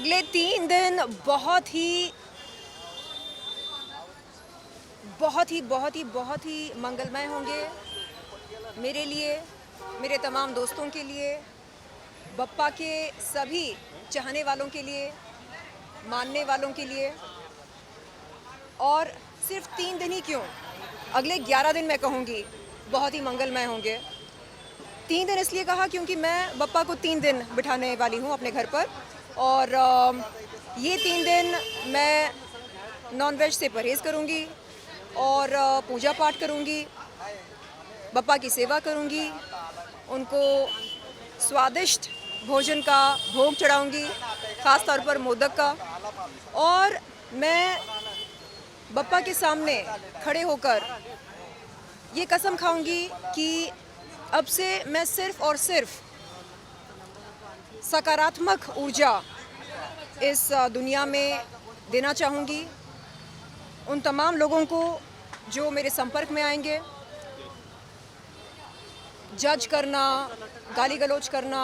अगले 3 दिन बहुत ही मंगलमय होंगे मेरे लिए, मेरे तमाम दोस्तों के लिए, बप्पा के सभी चाहने वालों के लिए, मानने वालों के लिए। और सिर्फ 3 दिन ही क्यों, अगले 11 दिन मैं कहूँगी बहुत ही मंगलमय होंगे। 3 दिन इसलिए कहा क्योंकि मैं बप्पा को 3 दिन बिठाने वाली हूँ अपने घर पर, और ये 3 दिन मैं नॉनवेज से परहेज़ करूँगी और पूजा पाठ करूँगी, बप्पा की सेवा करूँगी, उनको स्वादिष्ट भोजन का भोग चढ़ाऊँगी, ख़ास तौर पर मोदक का। और मैं बप्पा के सामने खड़े होकर ये कसम खाऊँगी कि अब से मैं सिर्फ़ और सिर्फ सकारात्मक ऊर्जा इस दुनिया में देना चाहूँगी उन तमाम लोगों को जो मेरे संपर्क में आएंगे। जज करना, गाली गलौज करना,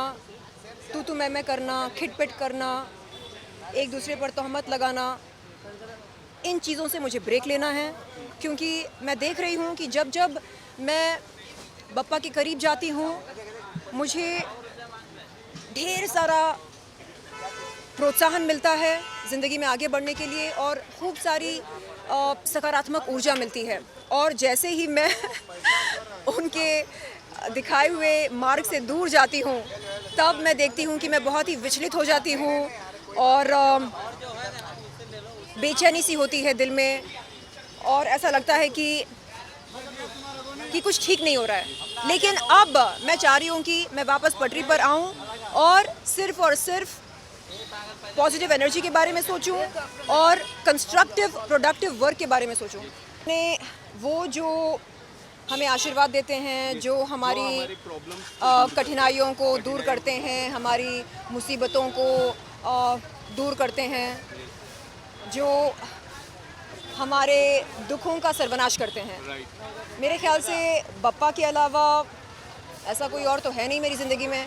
तू मैं करना, खिटपिट करना, एक दूसरे पर तोहमत लगाना, इन चीज़ों से मुझे ब्रेक लेना है। क्योंकि मैं देख रही हूँ कि जब जब मैं बप्पा के करीब जाती हूँ मुझे ढेर सारा प्रोत्साहन मिलता है ज़िंदगी में आगे बढ़ने के लिए, और खूब सारी सकारात्मक ऊर्जा मिलती है। और जैसे ही मैं उनके दिखाए हुए मार्ग से दूर जाती हूँ तब मैं देखती हूँ कि मैं बहुत ही विचलित हो जाती हूँ और बेचैनी सी होती है दिल में, और ऐसा लगता है कि कुछ ठीक नहीं हो रहा है। लेकिन अब मैं चाह रही हूँ कि मैं वापस पटरी पर आऊँ और सिर्फ पॉजिटिव एनर्जी के बारे में सोचूं और कंस्ट्रक्टिव प्रोडक्टिव वर्क के बारे में सोचूं। ने वो जो हमें आशीर्वाद देते हैं, जो हमारी कठिनाइयों को दूर करते हैं, हमारी मुसीबतों को दूर करते हैं, जो हमारे दुखों का सर्वनाश करते हैं। मेरे ख्याल से बप्पा के अलावा ऐसा कोई और तो है नहीं मेरी ज़िंदगी में।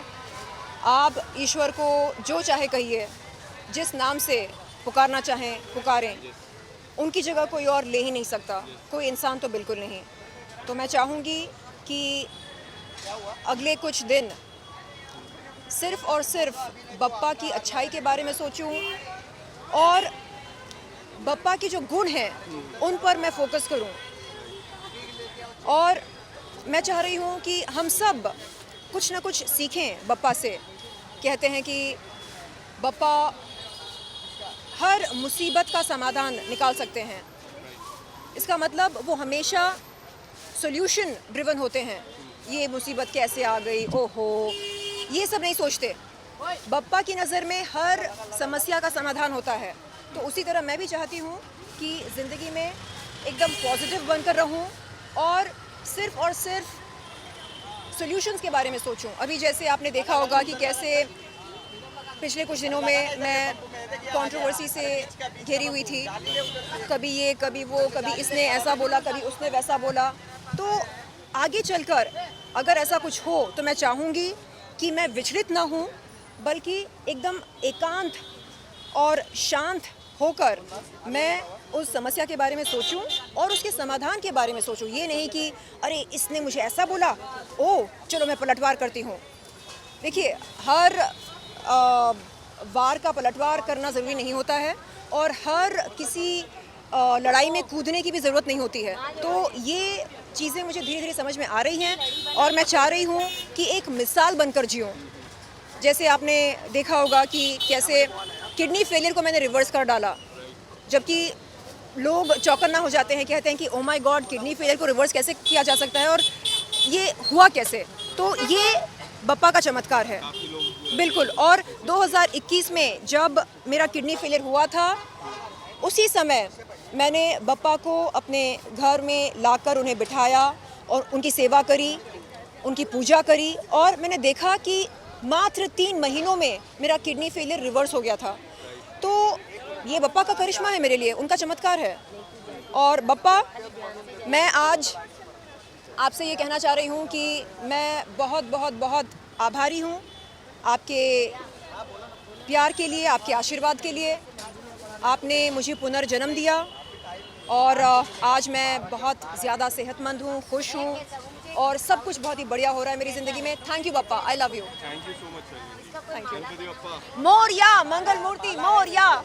आप ईश्वर को जो चाहे कहिए, जिस नाम से पुकारना चाहें पुकारें, उनकी जगह कोई और ले ही नहीं सकता, कोई इंसान तो बिल्कुल नहीं। तो मैं चाहूँगी कि अगले कुछ दिन सिर्फ़ और सिर्फ बप्पा की अच्छाई के बारे में सोचूं और बप्पा के जो गुण हैं उन पर मैं फोकस करूं। और मैं चाह रही हूं कि हम सब कुछ ना कुछ सीखें बप्पा से। कहते हैं कि बप्पा हर मुसीबत का समाधान निकाल सकते हैं। इसका मतलब वो हमेशा सॉल्यूशन ड्रिवन होते हैं। ये मुसीबत कैसे आ गई, ओहो, ये सब नहीं सोचते। बप्पा की नज़र में हर समस्या का समाधान होता है। तो उसी तरह मैं भी चाहती हूँ कि ज़िंदगी में एकदम पॉजिटिव बनकर रहूँ और सिर्फ सॉल्यूशंस के बारे में सोचूं। अभी जैसे आपने देखा होगा कि कैसे पिछले कुछ दिनों में मैं कंट्रोवर्सी से घिरी हुई थी, कभी ये कभी वो, कभी इसने ऐसा बोला, कभी उसने वैसा बोला। तो आगे चलकर अगर ऐसा कुछ हो तो मैं चाहूँगी कि मैं विचलित ना हूँ, बल्कि एकदम एकांत और शांत होकर मैं उस समस्या के बारे में सोचूं और उसके समाधान के बारे में सोचूं। ये नहीं कि अरे इसने मुझे ऐसा बोला, ओह चलो मैं पलटवार करती हूँ। देखिए, हर वार का पलटवार करना ज़रूरी नहीं होता है और हर किसी लड़ाई में कूदने की भी ज़रूरत नहीं होती है। तो ये चीज़ें मुझे धीरे धीरे समझ में आ रही हैं और मैं चाह रही हूँ कि एक मिसाल बनकर जीऊँ। जैसे आपने देखा होगा कि कैसे किडनी फेलियर को मैंने रिवर्स कर डाला, जबकि लोग चौकन्ना हो जाते हैं, कहते हैं कि oh my God, kidney failure को रिवर्स कैसे किया जा सकता है और ये हुआ कैसे। तो ये बप्पा का चमत्कार है, बिल्कुल। और 2021 में जब मेरा किडनी फेलियर हुआ था, उसी समय मैंने बप्पा को अपने घर में लाकर उन्हें बिठाया और उनकी सेवा करी, उनकी पूजा करी, और मैंने देखा कि मात्र 3 महीनों में मेरा किडनी फेलियर रिवर्स हो गया था। तो ये बप्पा का करिश्मा है मेरे लिए, उनका चमत्कार है। और बप्पा, मैं आज आपसे ये कहना चाह रही हूँ कि मैं बहुत बहुत बहुत आभारी हूँ आपके प्यार के लिए, आपके आशीर्वाद के लिए। आपने मुझे पुनर्जन्म दिया और आज मैं बहुत ज़्यादा सेहतमंद हूँ, खुश हूँ और सब कुछ बहुत ही बढ़िया हो रहा है मेरी ज़िंदगी में। थैंक यू पप्पा, I love you. Thank you so much sir. Thank you. Ganpati Bappa. मोरया, मंगल मूर्ति मोरया।